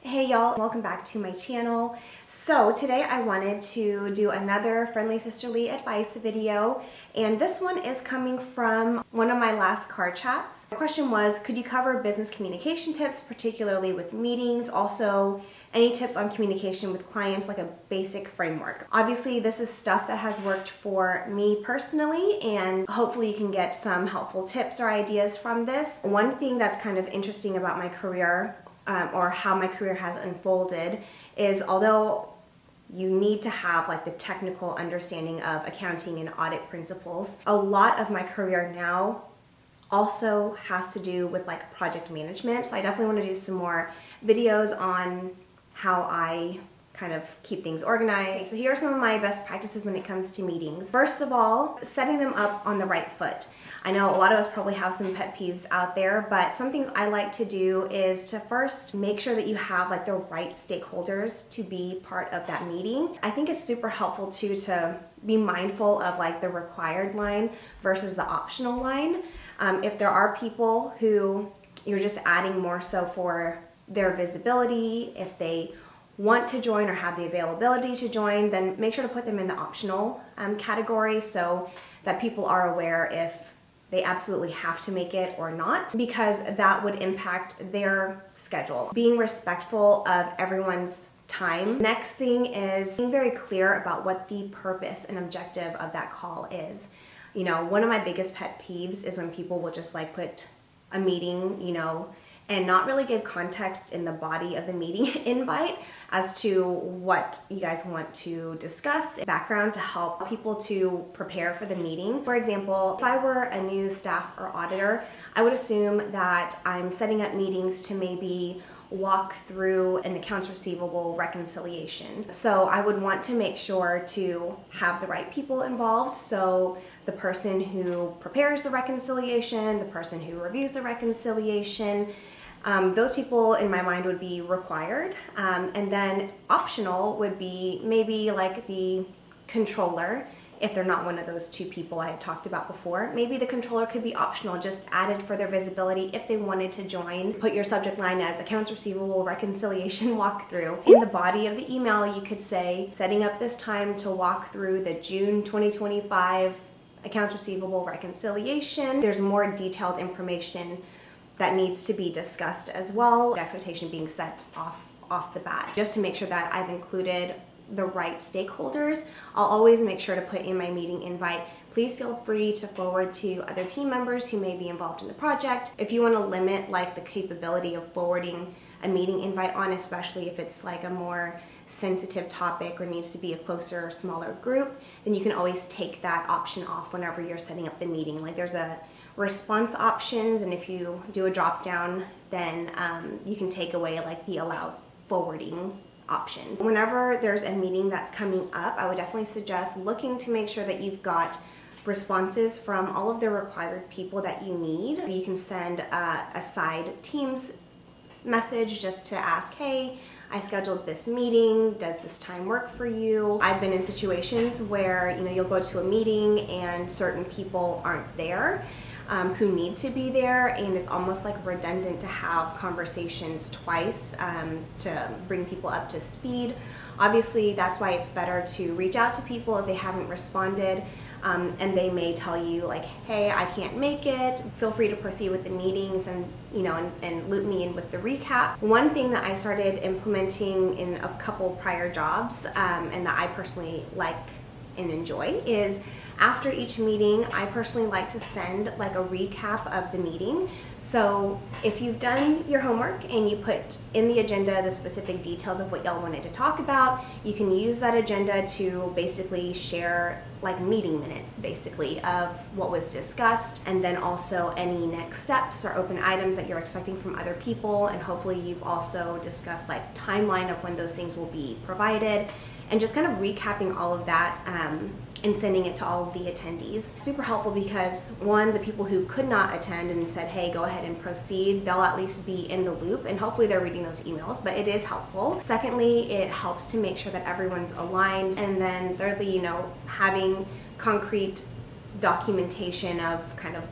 Hey y'all, welcome back to my channel. So today I wanted to do another friendly sisterly advice video, and this one is coming from one of my last car chats. The question was, could you cover business communication tips, particularly with meetings? Also, any tips on communication with clients, like a basic framework. Obviously, this is stuff that has worked for me personally, and hopefully you can get some helpful tips or ideas from this. One thing that's kind of interesting about my career, or how my career has unfolded, is although you need to have like the technical understanding of accounting and audit principles, a lot of my career now also has to do with like project management. So I definitely want to do some more videos on how I kind of keep things organized. So here are some of my best practices when it comes to meetings. First of all, setting them up on the right foot. I know a lot of us probably have some pet peeves out there, but some things I like to do is to first make sure that you have like the right stakeholders to be part of that meeting. I think it's super helpful too to be mindful of like the required line versus the optional line. If there are people who you're just adding more so for their visibility, if they want to join or have the availability to join, then make sure to put them in the optional category so that people are aware if they absolutely have to make it or not, because that would impact their schedule. Being respectful of everyone's time. Next thing is being very clear about what the purpose and objective of that call is. You know, one of my biggest pet peeves is when people will just like put a meeting, and not really give context in the body of the meeting invite as to what you guys want to discuss, background to help people to prepare for the meeting. For example, if I were a new staff or auditor, I would assume that I'm setting up meetings to maybe walk through an accounts receivable reconciliation. So I would want to make sure to have the right people involved. So the person who prepares the reconciliation, the person who reviews the reconciliation, those people in my mind would be required. And then optional would be maybe like the controller, if they're not one of those two people I had talked about before. Maybe the controller could be optional, just added for their visibility if they wanted to join. Put your subject line as accounts receivable reconciliation walkthrough. In the body of the email, you could say, setting up this time to walk through the June 2025 accounts receivable reconciliation. There's more detailed information that needs to be discussed as well. The expectation being set off the bat. Just to make sure that I've included the right stakeholders, I'll always make sure to put in my meeting invite, please feel free to forward to other team members who may be involved in the project. If you want to limit like the capability of forwarding a meeting invite on, especially if it's like a more sensitive topic or needs to be a closer or smaller group, then you can always take that option off whenever you're setting up the meeting. Like there's a response options, and if you do a drop down, then you can take away like the allowed forwarding options. Whenever there's a meeting that's coming up, I would definitely suggest looking to make sure that you've got responses from all of the required people that you need. You can send a side Teams message just to ask, hey, I scheduled this meeting, does this time work for you? I've been in situations where you'll go to a meeting and certain people aren't there who need to be there, and it's almost like redundant to have conversations twice to bring people up to speed. Obviously, that's why it's better to reach out to people if they haven't responded, and they may tell you like, hey, I can't make it, feel free to proceed with the meetings, and and loop me in with the recap. One thing that I started implementing in a couple prior jobs, and that I personally like and enjoy, is after each meeting, I personally like to send like a recap of the meeting. So if you've done your homework and you put in the agenda the specific details of what y'all wanted to talk about, you can use that agenda to basically share like meeting minutes basically of what was discussed, and then also any next steps or open items that you're expecting from other people, and hopefully you've also discussed like timeline of when those things will be provided, and just kind of recapping all of that and sending it to all of the attendees. Super helpful because one, the people who could not attend and said, hey, go ahead and proceed, they'll at least be in the loop, and hopefully they're reading those emails, but it is helpful. Secondly, it helps to make sure that everyone's aligned. And then thirdly, having concrete documentation of kind of,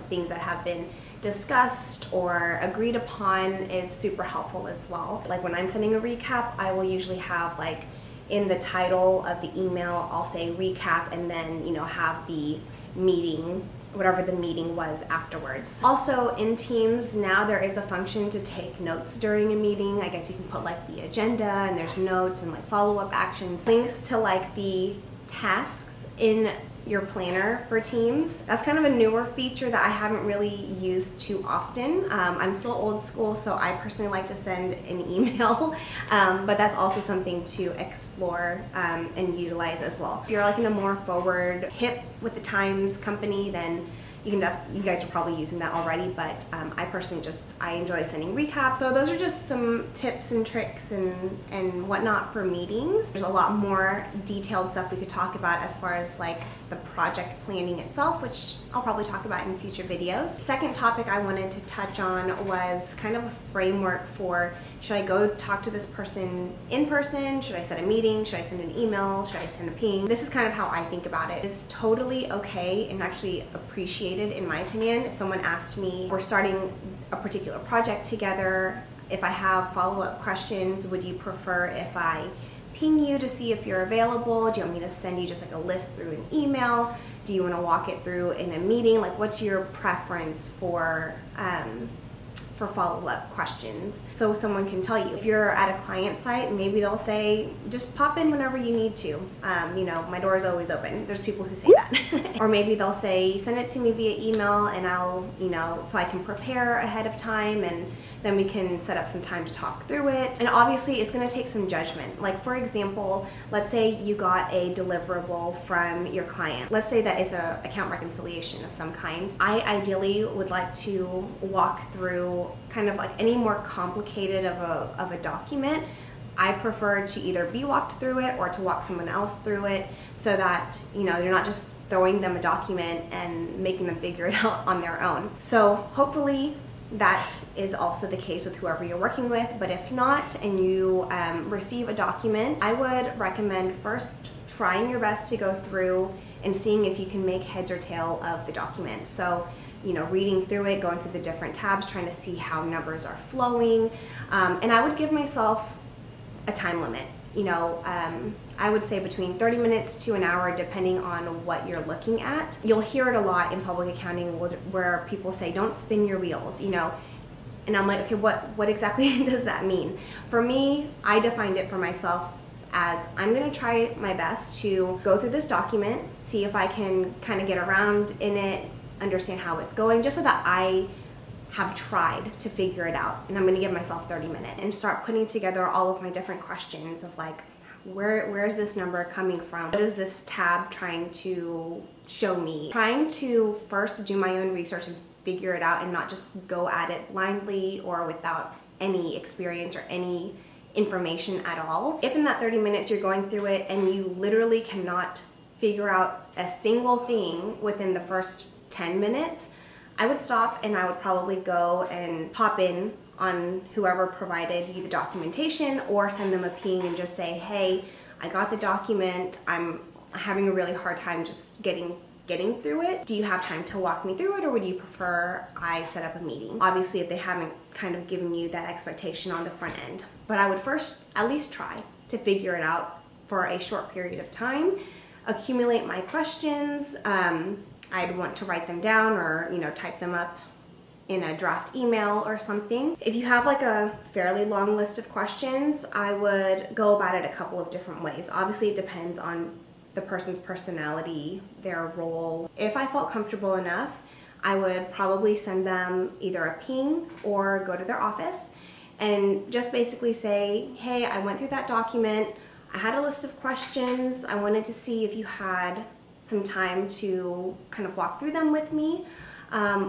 things that have been discussed or agreed upon is super helpful as well. Like when I'm sending a recap, I will usually have like in the title of the email, I'll say recap and then, have the meeting, whatever the meeting was afterwards. Also in Teams now there is a function to take notes during a meeting. I guess you can put like the agenda and there's notes and like follow-up actions, links to like the tasks in your planner for Teams. That's kind of a newer feature that I haven't really used too often. I'm still old school, so I personally like to send an email, but that's also something to explore and utilize as well. If you're like in a more forward, hip with the times company, then you guys are probably using that already, but I personally I enjoy sending recaps. So those are just some tips and tricks and whatnot for meetings. There's a lot more detailed stuff we could talk about as far as like the project planning itself, which I'll probably talk about in future videos. Second topic I wanted to touch on was kind of a framework for, should I go talk to this person in person? Should I set a meeting? Should I send an email? Should I send a ping? This is kind of how I think about it. It's totally okay and actually appreciated, in my opinion, if someone asked me, we're starting a particular project together, if I have follow-up questions, would you prefer if I ping you to see if you're available? Do you want me to send you just like a list through an email? Do you want to walk it through in a meeting? Like, what's your preference for follow-up questions? So someone can tell you. If you're at a client site, maybe they'll say, just pop in whenever you need to. My door is always open. There's people who say that. Or maybe they'll say, send it to me via email and I'll, so I can prepare ahead of time and then we can set up some time to talk through it. And obviously it's gonna take some judgment. Like for example, let's say you got a deliverable from your client. Let's say that is an account reconciliation of some kind. I ideally would like to walk through kind of like any more complicated of a document. I prefer to either be walked through it or to walk someone else through it so that, you're not just throwing them a document and making them figure it out on their own. So hopefully that is also the case with whoever you're working with, but if not and you receive a document, I would recommend first trying your best to go through and seeing if you can make heads or tail of the document. So, reading through it, going through the different tabs, trying to see how numbers are flowing, and I would give myself a time limit. I would say between 30 minutes to an hour, depending on what you're looking at. You'll hear it a lot in public accounting where people say, don't spin your wheels, and I'm like, okay, what exactly does that mean? For me, I defined it for myself as I'm gonna try my best to go through this document, see if I can kind of get around in it, understand how it's going, just so that I have tried to figure it out. And I'm gonna give myself 30 minutes and start putting together all of my different questions of like, where is this number coming from? What is this tab trying to show me? Trying to first do my own research and figure it out and not just go at it blindly or without any experience or any information at all. If in that 30 minutes you're going through it and you literally cannot figure out a single thing within the first 10 minutes, I would stop and I would probably go and pop in on whoever provided you the documentation or send them a ping and just say, hey, I got the document, I'm having a really hard time just getting through it. Do you have time to walk me through it, or would you prefer I set up a meeting? Obviously, if they haven't kind of given you that expectation on the front end. But I would first at least try to figure it out for a short period of time, accumulate my questions. I'd want to write them down or, type them up in a draft email or something. If you have like a fairly long list of questions, I would go about it a couple of different ways. Obviously, it depends on the person's personality, their role. If I felt comfortable enough, I would probably send them either a ping or go to their office and just basically say, hey, I went through that document, I had a list of questions, I wanted to see if you had some time to kind of walk through them with me,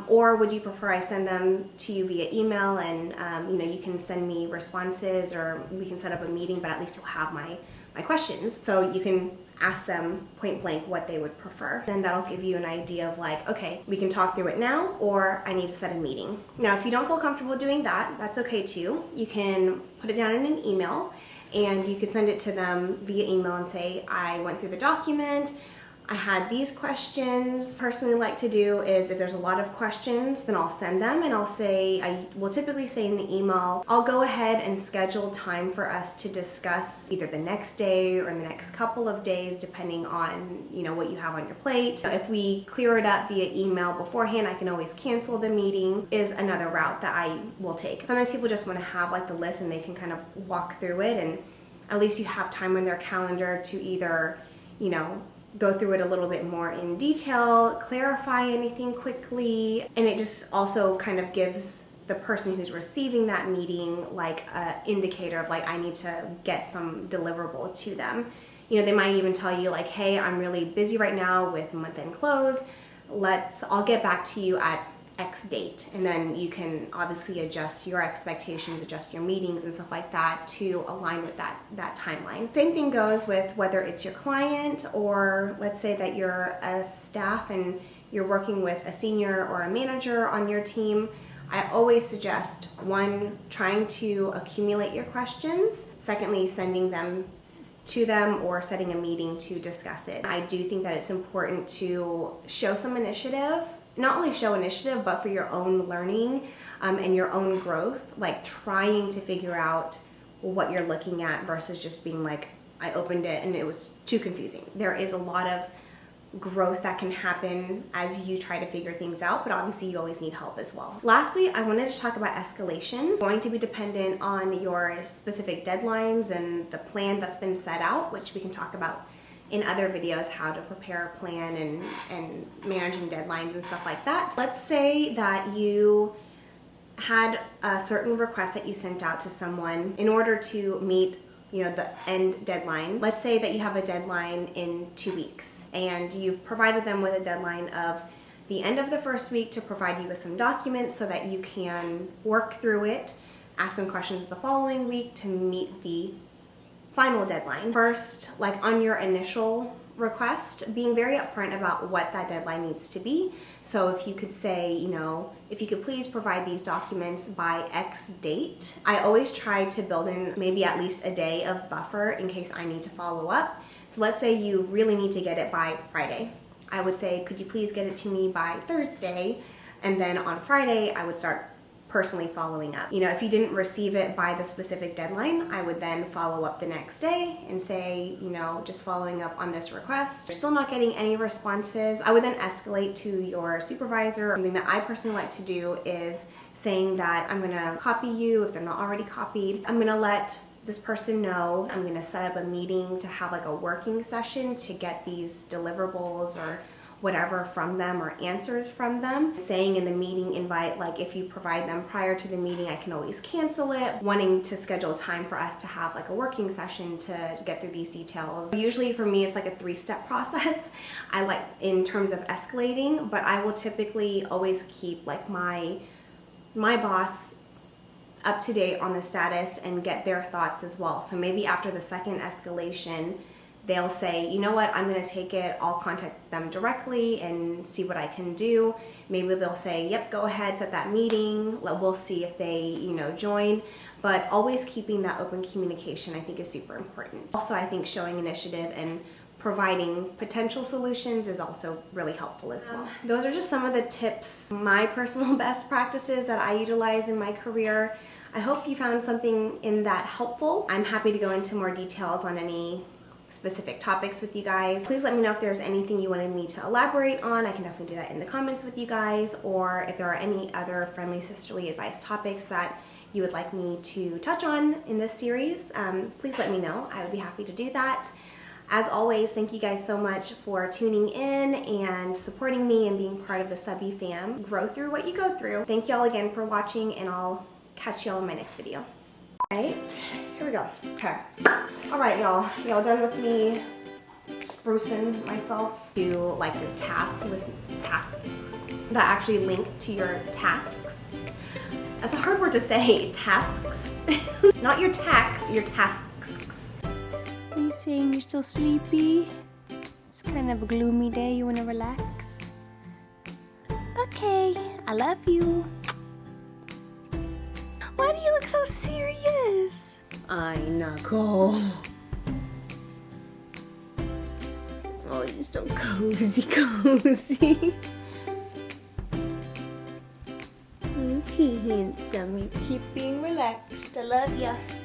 or would you prefer I send them to you via email and you can send me responses, or we can set up a meeting, but at least you'll have my questions, so you can ask them point blank what they would prefer. Then that'll give you an idea of like, okay, we can talk through it now, or I need to set a meeting. Now, if you don't feel comfortable doing that, that's okay too. You can put it down in an email and you can send it to them via email and say, I went through the document, I had these questions. Personally like to do is if there's a lot of questions, then I'll send them and I will typically say in the email, I'll go ahead and schedule time for us to discuss either the next day or in the next couple of days, depending on, you know, what you have on your plate. If we clear it up via email beforehand, I can always cancel the meeting is another route that I will take. Sometimes people just want to have like the list and they can kind of walk through it, and at least you have time on their calendar to either, you know, go through it a little bit more in detail, clarify anything quickly, and it just also kind of gives the person who's receiving that meeting like an indicator of like, I need to get some deliverable to them. You know, they might even tell you like, hey, I'm really busy right now with month-end close. I'll get back to you at X date. And then you can obviously adjust your expectations, adjust your meetings and stuff like that to align with that timeline. Same thing goes with whether it's your client or let's say that you're a staff and you're working with a senior or a manager on your team. I always suggest, one, trying to accumulate your questions. Secondly, sending them to them or setting a meeting to discuss it. I do think that it's important to show some initiative. Not only show initiative, but for your own learning and your own growth, like trying to figure out what you're looking at versus just being like, I opened it and it was too confusing. There is a lot of growth that can happen as you try to figure things out, but obviously you always need help as well. Lastly, I wanted to talk about escalation. It's going to be dependent on your specific deadlines and the plan that's been set out, which we can talk about in other videos, how to prepare a plan and managing deadlines and stuff like that. Let's say that you had a certain request that you sent out to someone in order to meet, you know, the end deadline. Let's say that you have a deadline in 2 weeks and you've provided them with a deadline of the end of the first week to provide you with some documents so that you can work through it, ask them questions the following week to meet the final deadline. First, like on your initial request, being very upfront about what that deadline needs to be. So if you could say, you know, if you could please provide these documents by X date. I always try to build in maybe at least a day of buffer in case I need to follow up. So let's say you really need to get it by Friday. I would say, could you please get it to me by Thursday? And then on Friday, I would start personally following up. You know, if you didn't receive it by the specific deadline, I would then follow up the next day and say, you know, just following up on this request. You're still not getting any responses. I would then escalate to your supervisor. Something that I personally like to do is saying that I'm gonna copy you if they're not already copied. I'm gonna let this person know. I'm gonna set up a meeting to have like a working session to get these deliverables or whatever from them or answers from them. Saying in the meeting invite, like if you provide them prior to the meeting, I can always cancel it. Wanting to schedule time for us to have like a working session to get through these details. Usually for me, it's like a 3-step process. I like in terms of escalating, but I will typically always keep like my boss up to date on the status and get their thoughts as well. So maybe after the second escalation, they'll say, you know what, I'm gonna take it, I'll contact them directly and see what I can do. Maybe they'll say, yep, go ahead, set that meeting. We'll see if they, you know, join. But always keeping that open communication, I think, is super important. Also, I think showing initiative and providing potential solutions is also really helpful as well. Those are just some of the tips, my personal best practices that I utilize in my career. I hope you found something in that helpful. I'm happy to go into more details on any specific topics with you guys. Please let me know if there's anything you wanted me to elaborate on. I can definitely do that in the comments with you guys, or if there are any other friendly sisterly advice topics that you would like me to touch on in this series, please let me know. I would be happy to do that. As always, thank you guys so much for tuning in and supporting me and being part of the Subbie fam. Grow through what you go through. Thank y'all again for watching, and I'll catch y'all in my next video. Alright, here we go. Okay. Alright, y'all. Y'all done with me sprucing myself to like your tasks with tasks that actually link to your tasks. That's a hard word to say, tasks. Not your tax, your tasks. Are you saying you're still sleepy? It's kind of a gloomy day, you wanna relax? Okay, I love you. Why do you look so serious? Ay, nako. Ay. You're so cozy, cozy. Okay, handsome. You keep being relaxed. I love ya.